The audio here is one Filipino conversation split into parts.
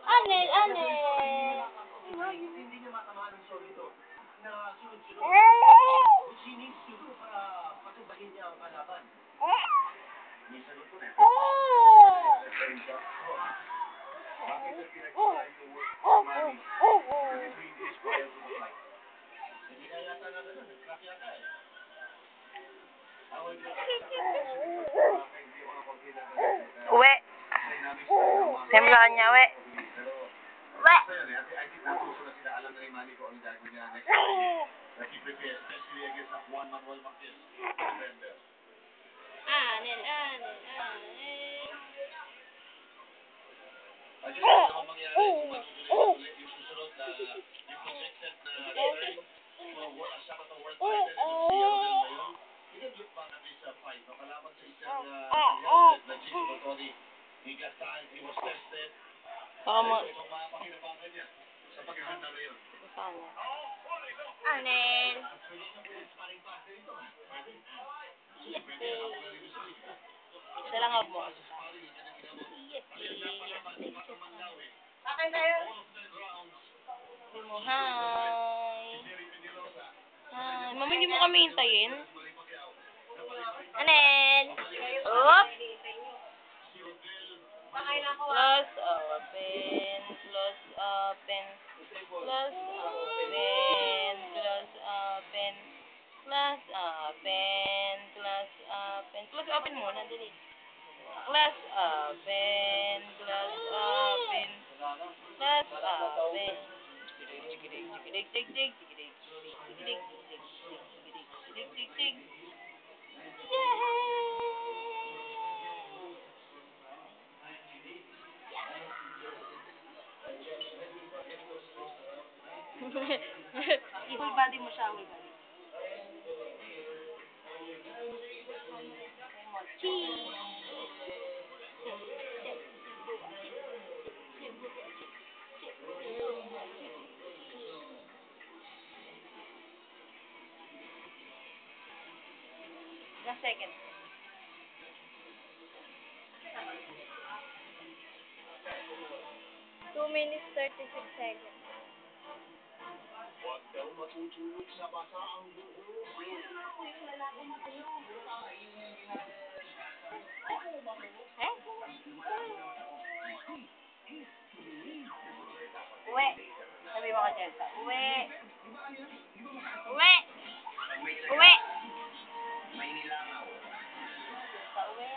Anel, Anel. Hindi niya matamaan ng solito na sunod-sunod. Which he needs to do para patubahin niya ang kalaban. May sagot ko na. Bakit na pinag-try to work money between days prior to the flight? Hindi na yata na gano'n. Nag-crack yata eh. Uwe. Siyempre sa kanya, uwe. Uwe. Natuso na sila. Alam na ni Manny kung ang gagawin niya next. Nag-prepare especially against Juan Manuel Marquez. November. Anel, Anel, Anel. Ayun, ano ang mangyari kung matutuloy yung susunod na yung projected na return for a Sabado World Title itong si Yarodel Mayon. He can look back at this fight. Makalaban sa isang healthy na Chico Botoni. He got time, he was tested. Itong mga pakinabangan niya sa paghahanda na yun. Anel. Isa lang ako mo. Akin na yun. Hi. Hi. Mami, hindi mo kami hintayin? Anel. Oop. Close Open. Close open. Close open. Close open. Close open. Close open. Close open muna, dali. Close open. Close open. Close open. Full body mo siya, full body. Cheese. Last second. Two minutes, 36 seconds. Huwag daw matutulog sa basa ang buhok. Uwe. Sabi mo ka dyan. Uwe. Uwi! Uwi! May nilangaw. Uwe.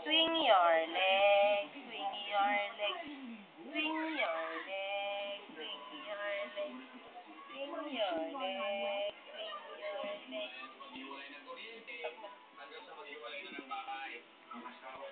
Swing your leg. Swing your leg. Swing your leg. Swing your leg. Swing your leg. Swing your leg. Hiwalay ng kuryente hanggang sa maghiwalay na ng bahay. Ang asawa